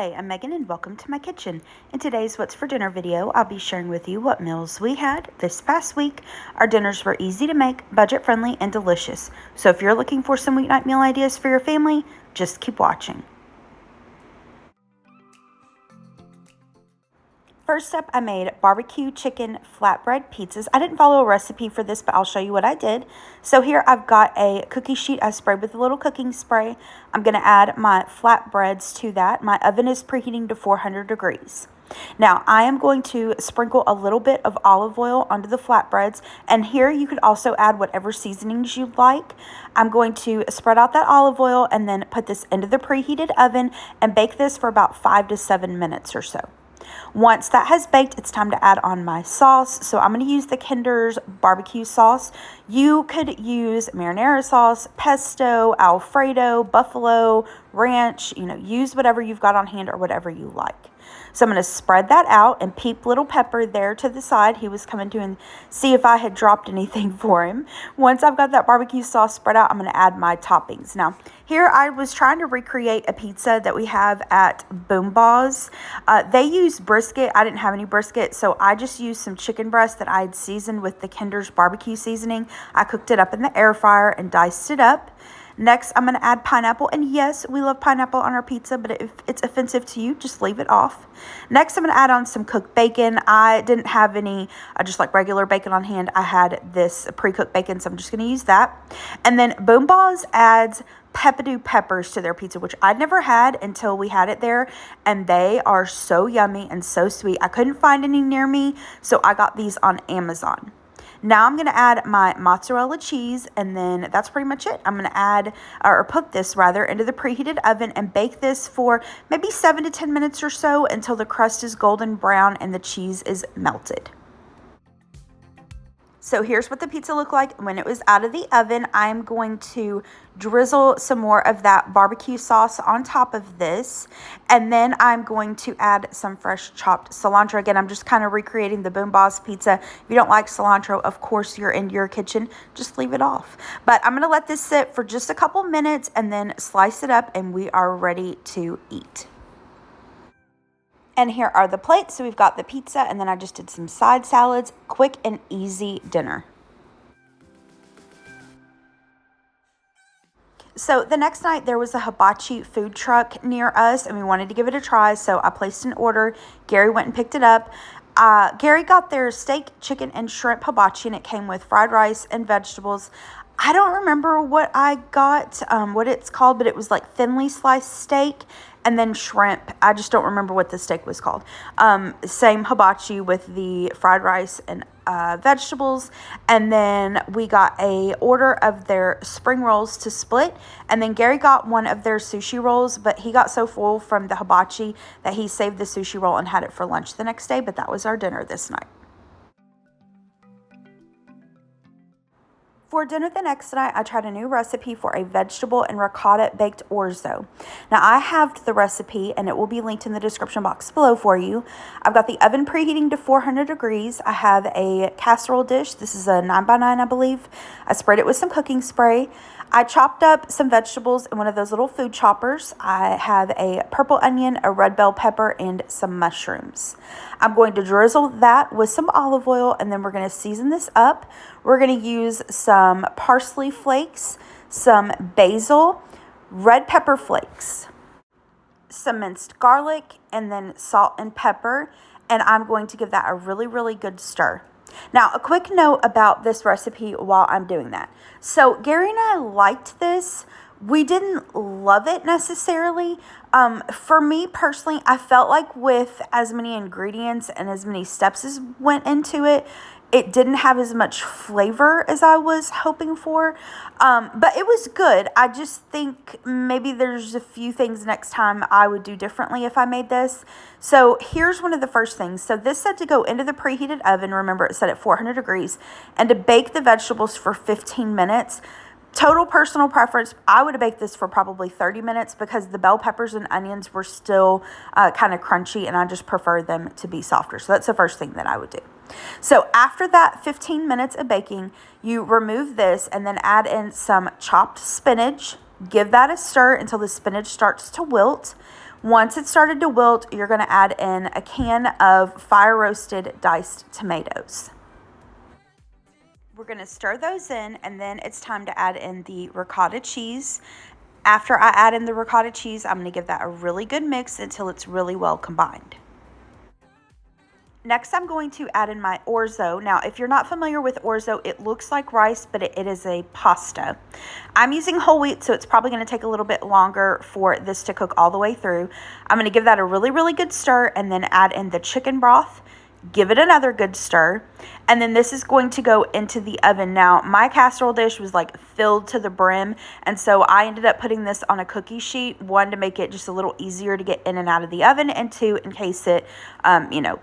Hi, I'm Megan and welcome to my kitchen. In today's What's for Dinner video, I'll be sharing with you what meals we had this past week. Our dinners were easy to make, budget friendly, and delicious. So if you're looking for some weeknight meal ideas for your family, just keep watching. First up, I made barbecue chicken flatbread pizzas. I didn't follow a recipe for this, but I'll show you what I did. So here I've got a cookie sheet I sprayed with a little cooking spray. I'm going to add my flatbreads to that. My oven is preheating to 400 degrees. Now, I am going to sprinkle a little bit of olive oil onto the flatbreads, and here you could also add whatever seasonings you'd like. I'm going to spread out that olive oil and then put this into the preheated oven and bake this for about 5 to 7 minutes or so. Once that has baked, it's time to add on my sauce. So I'm going to use the Kinder's barbecue sauce. You could use marinara sauce, pesto, Alfredo, buffalo, ranch, use whatever you've got on hand or whatever you like. So I'm going to spread that out and peep little Pepper there to the side. He was coming to and see if I had dropped anything for him. Once I've got that barbecue sauce spread out, I'm going to add my toppings. Now, here I was trying to recreate a pizza that we have at Boom Ba's. They use brisket. I didn't have any brisket, so I just used some chicken breast that I had seasoned with the Kinder's barbecue seasoning. I cooked it up in the air fryer and diced it up. Next, I'm going to add pineapple, and yes, we love pineapple on our pizza, but if it's offensive to you, just leave it off. Next, I'm going to add on some cooked bacon. I didn't have any, just like regular bacon on hand. I had this pre-cooked bacon, so I'm just going to use that. And then Boom Ba's adds pepperdew peppers to their pizza, which I'd never had until we had it there, and they are so yummy and so sweet. I couldn't find any near me, so I got these on Amazon. Now I'm going to add my mozzarella cheese, and then that's pretty much it. I'm going to add, or put this rather, into the preheated oven and bake this for maybe 7 to 10 minutes or so until the crust is golden brown and the cheese is melted. So here's what the pizza looked like when it was out of the oven. I'm going to drizzle some more of that barbecue sauce on top of this. And then I'm going to add some fresh chopped cilantro. Again, I'm just kind of recreating the Boom Ba's pizza. If you don't like cilantro, of course, you're in your kitchen. Just leave it off. But I'm going to let this sit for just a couple minutes and then slice it up, and we are ready to eat. And here are the plates. So we've got the pizza, and then I just did some side salads. Quick and easy dinner. So the next night there was a hibachi food truck near us, and we wanted to give it a try. So I placed an order. Gary went and picked it up. Gary got their steak, chicken, and shrimp hibachi, and it came with fried rice and vegetables. I don't remember what I got, what it's called, but it was like thinly sliced steak and then shrimp. I just don't remember what the steak was called. Same hibachi with the fried rice and vegetables. And then we got a order of their spring rolls to split. And then Gary got one of their sushi rolls, but he got so full from the hibachi that he saved the sushi roll and had it for lunch the next day. But that was our dinner this night. For dinner the next night, I tried a new recipe for a vegetable and ricotta baked orzo. Now, I have the recipe, and it will be linked in the description box below for you. I've got the oven preheating to 400 degrees. I have a casserole dish. This is a 9x9, I believe. I sprayed it with some cooking spray. I chopped up some vegetables in one of those little food choppers. I have a purple onion, a red bell pepper, and some mushrooms. I'm going to drizzle that with some olive oil, and then we're going to season this up. We're going to use some parsley flakes, some basil, red pepper flakes, some minced garlic, and then salt and pepper. And I'm going to give that a really, really good stir. Now, a quick note about this recipe while I'm doing that. So Gary and I liked this. We didn't love it necessarily. For me personally, I felt like with as many ingredients and as many steps as went into it, it didn't have as much flavor as I was hoping for, but it was good. I just think maybe there's a few things next time I would do differently if I made this. So here's one of the first things. So this said to go into the preheated oven. Remember, it said at 400 degrees, and to bake the vegetables for 15 minutes. Total personal preference, I would have baked this for probably 30 minutes because the bell peppers and onions were still kind of crunchy, and I just prefer them to be softer. So that's the first thing that I would do. So after that 15 minutes of baking, you remove this and then add in some chopped spinach. Give that a stir until the spinach starts to wilt. Once it started to wilt, you're going to add in a can of fire roasted diced tomatoes. We're going to stir those in, and then it's time to add in the ricotta cheese. After I add in the ricotta cheese, I'm going to give that a really good mix until it's really well combined. Next, I'm going to add in my orzo. Now, if you're not familiar with orzo, it looks like rice, but it is a pasta. I'm using whole wheat, so it's probably going to take a little bit longer for this to cook all the way through. I'm going to give that a really, really good stir, and then add in the chicken broth. Give it another good stir, and then this is going to go into the oven. Now, my casserole dish was like filled to the brim, and so I ended up putting this on a cookie sheet, one, to make it just a little easier to get in and out of the oven, and two, in case it,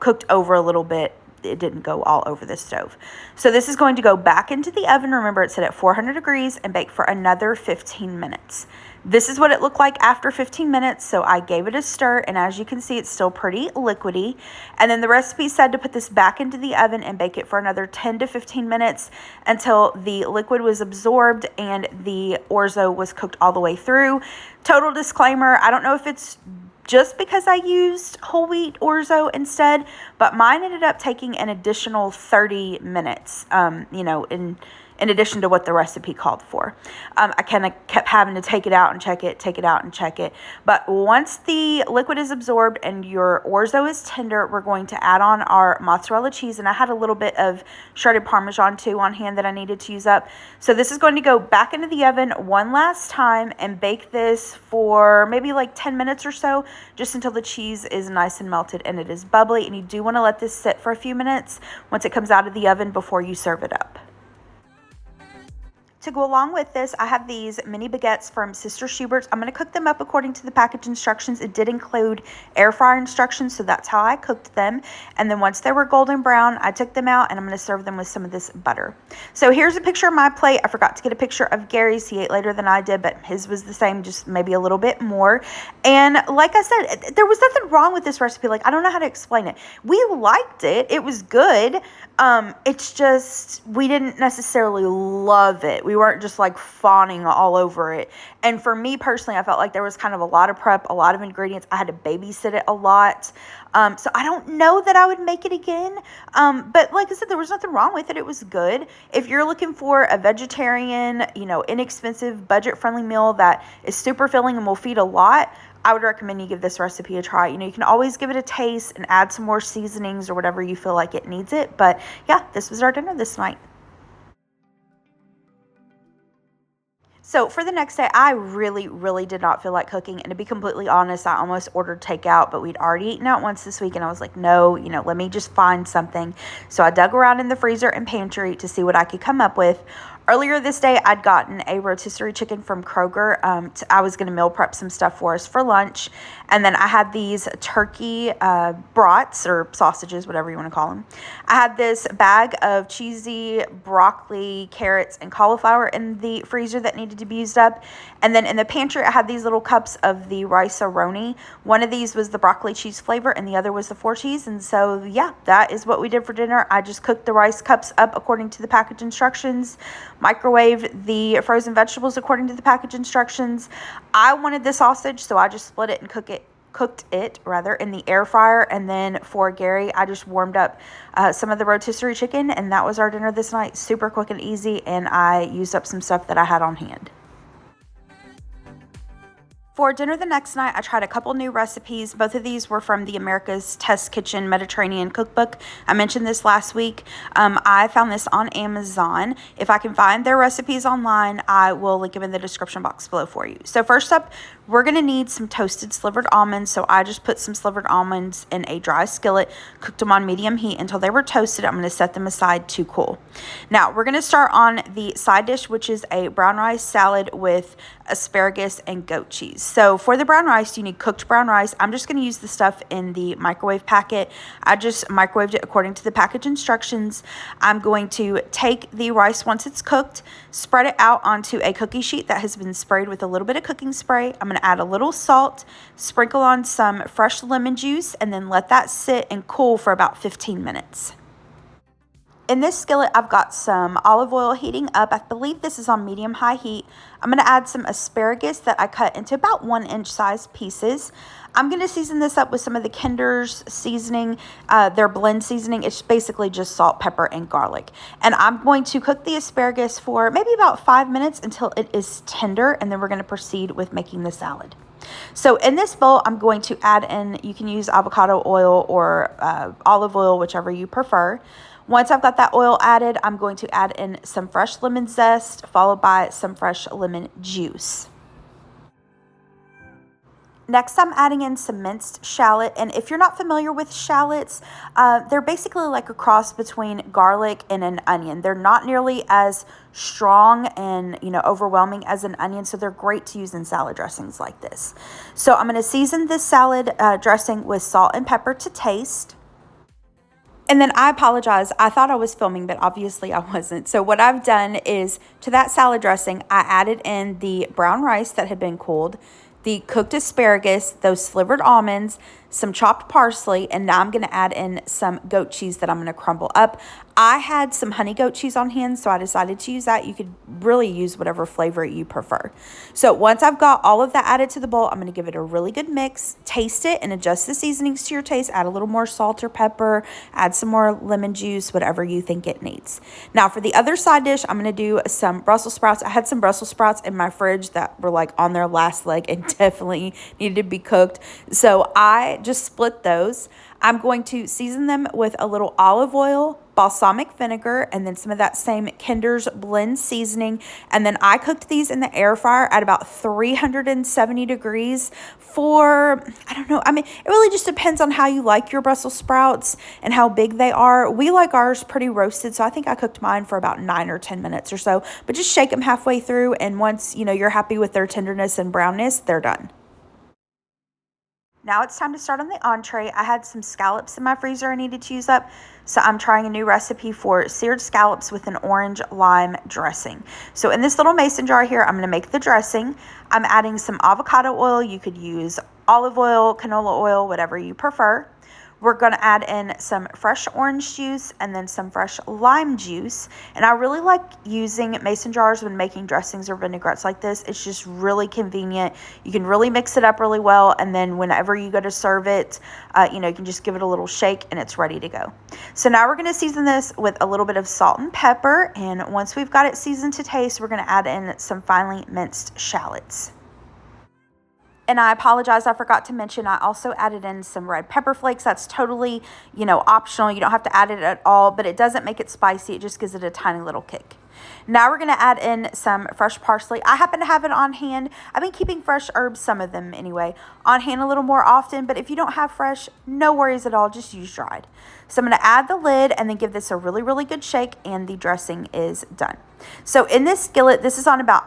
cooked over a little bit, it didn't go all over the stove. So this is going to go back into the oven. Remember, it's set at 400 degrees and bake for another 15 minutes. This is what it looked like after 15 minutes, so I gave it a stir, and as you can see, it's still pretty liquidy. And then the recipe said to put this back into the oven and bake it for another 10 to 15 minutes until the liquid was absorbed and the orzo was cooked all the way through. Total disclaimer, I don't know if it's just because I used whole wheat orzo instead, but mine ended up taking an additional 30 minutes, in addition to what the recipe called for. I kind of kept having to take it out and check it, take it out and check it. But once the liquid is absorbed and your orzo is tender, we're going to add on our mozzarella cheese. And I had a little bit of shredded Parmesan too on hand that I needed to use up. So this is going to go back into the oven one last time and bake this for maybe like 10 minutes or so, just until the cheese is nice and melted and it is bubbly. And you do want to let this sit for a few minutes once it comes out of the oven before you serve it up. To go along with this, I have these mini baguettes from Sister Schubert's. I'm going to cook them up according to the package instructions. It did include air fryer instructions, so that's how I cooked them. And then once they were golden brown, I took them out and I'm going to serve them with some of this butter. So here's a picture of my plate. I forgot to get a picture of Gary's. He ate later than I did, but his was the same, just maybe a little bit more. And like I said, there was nothing wrong with this recipe. Like, I don't know how to explain it. We liked it. It was good. It's just, we didn't necessarily love it. We weren't just like fawning all over it. And for me personally, I felt like there was kind of a lot of prep, a lot of ingredients. I had to babysit it a lot. So I don't know that I would make it again. But like I said, there was nothing wrong with it. It was good. If you're looking for a vegetarian, inexpensive, budget-friendly meal that is super filling and will feed a lot, I would recommend you give this recipe a try. You can always give it a taste and add some more seasonings or whatever you feel like it needs it. But yeah, this was our dinner this night. So for the next day, I really, really did not feel like cooking. And to be completely honest, I almost ordered takeout, but we'd already eaten out once this week. And I was like, no, let me just find something. So I dug around in the freezer and pantry to see what I could come up with. Earlier this day, I'd gotten a rotisserie chicken from Kroger. I was going to meal prep some stuff for us for lunch. And then I had these turkey brats or sausages, whatever you want to call them. I had this bag of cheesy broccoli, carrots, and cauliflower in the freezer that needed to be used up. And then in the pantry, I had these little cups of the rice-a-roni. One of these was the broccoli cheese flavor, and the other was the 4 cheese. And so, yeah, that is what we did for dinner. I just cooked the rice cups up according to the package instructions, microwaved the frozen vegetables according to the package instructions. I wanted the sausage, so I just split it and cooked it in the air fryer. And then for Gary, I just warmed up some of the rotisserie chicken, and that was our dinner this night. Super quick and easy, and I used up some stuff that I had on hand. For dinner the next night, I tried a couple new recipes. Both of these were from the America's Test Kitchen Mediterranean Cookbook. I mentioned this last week. I found this on Amazon. If I can find their recipes online, I will link them in the description box below for you. So first up, we're going to need some toasted slivered almonds. So I just put some slivered almonds in a dry skillet, cooked them on medium heat until they were toasted. I'm going to set them aside to cool. Now, we're going to start on the side dish, which is a brown rice salad with asparagus and goat cheese. So for the brown rice, you need cooked brown rice. I'm just going to use the stuff in the microwave packet. I just microwaved it according to the package instructions. I'm going to take the rice once it's cooked, spread it out onto a cookie sheet that has been sprayed with a little bit of cooking spray. I'm going to add a little salt, sprinkle on some fresh lemon juice, and then let that sit and cool for about 15 minutes. In this skillet, I've got some olive oil heating up. I believe this is on medium-high heat. I'm going to add some asparagus that I cut into about 1-inch size pieces. I'm going to season this up with some of the Kinder's seasoning, their blend seasoning. It's basically just salt, pepper, and garlic. And I'm going to cook the asparagus for maybe about 5 minutes until it is tender, and then we're going to proceed with making the salad. So in this bowl, I'm going to add in, you can use avocado oil or olive oil, whichever you prefer. Once I've got that oil added, I'm going to add in some fresh lemon zest, followed by some fresh lemon juice. Next, I'm adding in some minced shallot, and if you're not familiar with shallots, they're basically like a cross between garlic and an onion. They're not nearly as strong and, overwhelming as an onion, so they're great to use in salad dressings like this. So I'm going to season this salad dressing with salt and pepper to taste. And then I apologize, I thought I was filming, but obviously I wasn't. So what I've done is, to that salad dressing, I added in the brown rice that had been cooled, the cooked asparagus, those slivered almonds, some chopped parsley, and now I'm going to add in some goat cheese that I'm going to crumble up. I had some honey goat cheese on hand, so I decided to use that. You could really use whatever flavor you prefer. So once I've got all of that added to the bowl, I'm going to give it a really good mix, taste it, and adjust the seasonings to your taste. Add a little more salt or pepper, add some more lemon juice, whatever you think it needs. Now for the other side dish, I'm going to do some Brussels sprouts. I had some Brussels sprouts in my fridge that were like on their last leg and definitely needed to be cooked. So I just split those. I'm going to season them with a little olive oil, balsamic vinegar, and then some of that same Kinder's blend seasoning. And then I cooked these in the air fryer at about 370 degrees for, I don't know, it really just depends on how you like your Brussels sprouts and how big they are. We like ours pretty roasted, so I think I cooked mine for about 9 or 10 minutes or so. But just shake them halfway through, and once, you're happy with their tenderness and brownness, they're done. Now it's time to start on the entree. I had some scallops in my freezer I needed to use up, so I'm trying a new recipe for seared scallops with an orange lime dressing. So in this little mason jar here, I'm going to make the dressing. I'm adding some avocado oil. You could use olive oil, canola oil, whatever you prefer. We're going to add in some fresh orange juice and then some fresh lime juice. And I really like using mason jars when making dressings or vinaigrettes like this. It's just really convenient. You can really mix it up really well. And then whenever you go to serve it, you can just give it a little shake and it's ready to go. So now we're going to season this with a little bit of salt and pepper. And once we've got it seasoned to taste, we're going to add in some finely minced shallots. And I apologize, I forgot to mention, I also added in some red pepper flakes. That's totally, optional. You don't have to add it at all, but it doesn't make it spicy. It just gives it a tiny little kick. Now we're going to add in some fresh parsley. I happen to have it on hand. I've been keeping fresh herbs, some of them anyway, on hand a little more often. But if you don't have fresh, no worries at all. Just use dried. So I'm going to add the lid and then give this a really, really good shake, and the dressing is done. So in this skillet, this is on about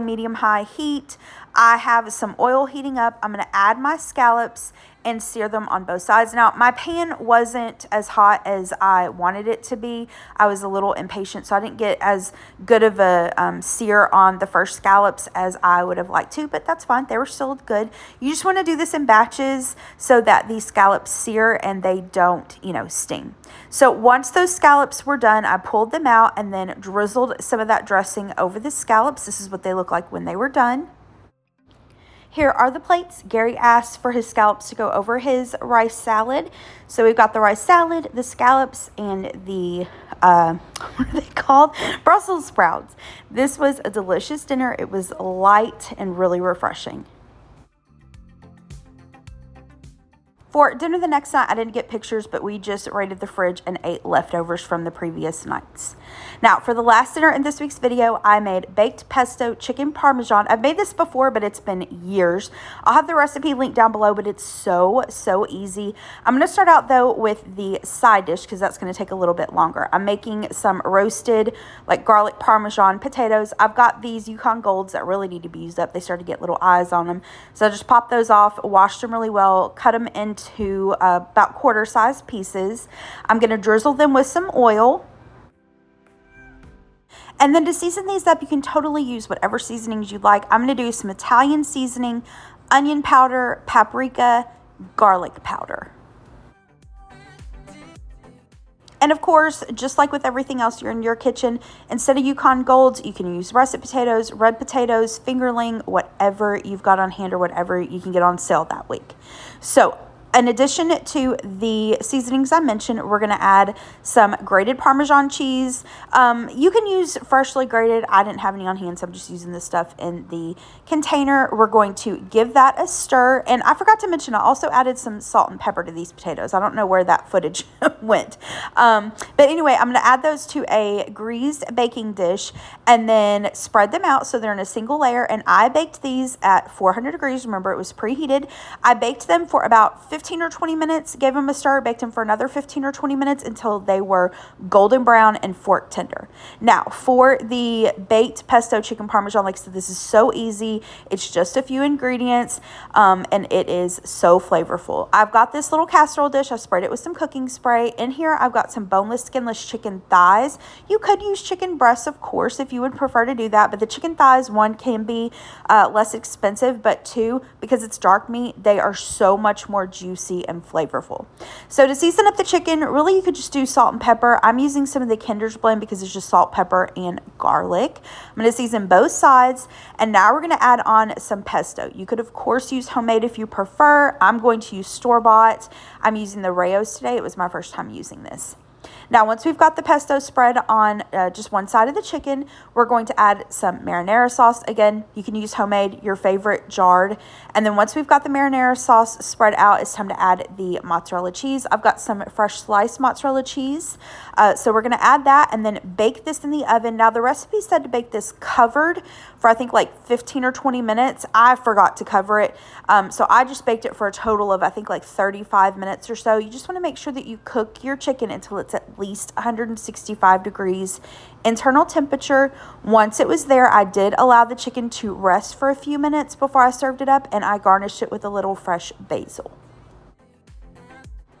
medium-high heat. I have some oil heating up. I'm going to add my scallops and sear them on both sides. Now, my pan wasn't as hot as I wanted it to be. I was a little impatient, so I didn't get as good of a sear on the first scallops as I would have liked to, but that's fine. They were still good. You just want to do this in batches so that these scallops sear and they don't, steam. So once those scallops were done, I pulled them out and then drizzled some of that dressing over the scallops. This is what they look like when they were done. Here are the plates. Gary asked for his scallops to go over his rice salad. So we've got the rice salad, the scallops, and the, what are they called? Brussels sprouts. This was a delicious dinner. It was light and really refreshing. For dinner the next night, I didn't get pictures, but we just raided the fridge and ate leftovers from the previous nights. Now, for the last dinner in this week's video, I made baked pesto chicken parmesan. I've made this before, but it's been years. I'll have the recipe linked down below, but it's so easy. I'm going to start out, though, with the side dish because that's going to take a little bit longer. I'm making some roasted, garlic parmesan potatoes. I've got these Yukon Golds that really need to be used up. They started to get little eyes on them. So I just popped those off, washed them really well, cut them into about quarter-size pieces. I'm going to drizzle them with some oil. And then to season these up, you can totally use whatever seasonings you like. I'm going to do some Italian seasoning, onion powder, paprika, garlic powder. And of course, just like with everything else you're in your kitchen, instead of Yukon Golds, you can use russet potatoes, red potatoes, fingerling, whatever you've got on hand or whatever you can get on sale that week. So in addition to the seasonings I mentioned, we're going to add some grated Parmesan cheese. You can use freshly grated. I didn't have any on hand, so I'm just using this stuff in the container. We're going to give that a stir. And I forgot to mention, I also added some salt and pepper to these potatoes. I don't know where that footage went. But anyway, I'm going to add those to a greased baking dish and then spread them out so they're in a single layer. And I baked these at 400 degrees. Remember, it was preheated. I baked them for about 15 or 20 minutes, gave them a stir, baked them for another 15 or 20 minutes until they were golden brown and fork tender. Now, for the baked pesto chicken parmesan, like I said, this is so easy. It's just a few ingredients, and it is so flavorful. I've got this little casserole dish. I sprayed it with some cooking spray. In here, I've got some boneless, skinless chicken thighs. You could use chicken breasts, of course, if you would prefer to do that, but the chicken thighs, one, can be less expensive, but two, because it's dark meat, they are so much more juicy and flavorful. So to season up the chicken, really you could just do salt and pepper. I'm using some of the Kinder's blend because it's just salt, pepper, and garlic. I'm going to season both sides, and now we're going to add on some pesto. You could of course use homemade if you prefer. I'm going to use store-bought. I'm using the Rayos today. It was my first time using this. Now, once we've got the pesto spread on just one side of the chicken, we're going to add some marinara sauce. Again, you can use homemade, your favorite, jarred. And then once we've got the marinara sauce spread out, it's time to add the mozzarella cheese. I've got some fresh sliced mozzarella cheese. So we're going to add that and then bake this in the oven. Now, the recipe said to bake this covered for, I think, like 15 or 20 minutes. I forgot to cover it. So I just baked it for a total of, I think, like 35 minutes or so. You just want to make sure that you cook your chicken until it's at least 165 degrees internal temperature. Once it was there, I did allow the chicken to rest for a few minutes before I served it up, and I garnished it with a little fresh basil.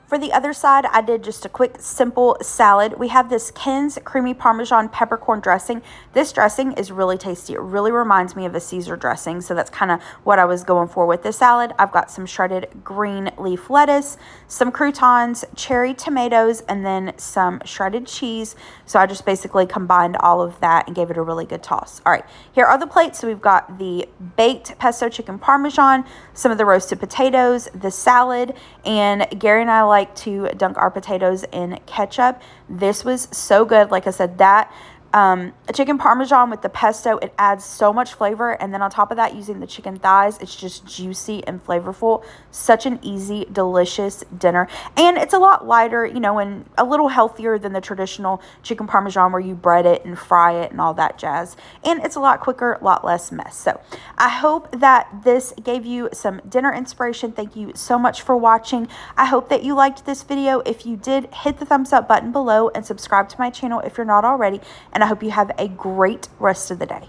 For the other side, I did just a quick, simple salad. We have this Ken's creamy Parmesan peppercorn dressing. This dressing is really tasty. It really reminds me of a Caesar dressing, so that's kind of what I was going for with this salad. I've got some shredded green leaf lettuce, some croutons, cherry tomatoes, and then some shredded cheese. So I just basically combined all of that and gave it a really good toss. All right, here are the plates. So we've got the baked pesto chicken parmesan, some of the roasted potatoes, the salad, and Gary and I like to dunk our potatoes in ketchup. This was so good. Like I said, that chicken parmesan with the pesto, it adds so much flavor. And then on top of that, using the chicken thighs, it's just juicy and flavorful. Such an easy, delicious dinner. And it's a lot lighter, you know, and a little healthier than the traditional chicken parmesan where you bread it and fry it and all that jazz. And it's a lot quicker, a lot less mess. So I hope that this gave you some dinner inspiration. Thank you so much for watching. I hope that you liked this video. If you did, hit the thumbs up button below and subscribe to my channel if you're not already. And I hope you have a great rest of the day.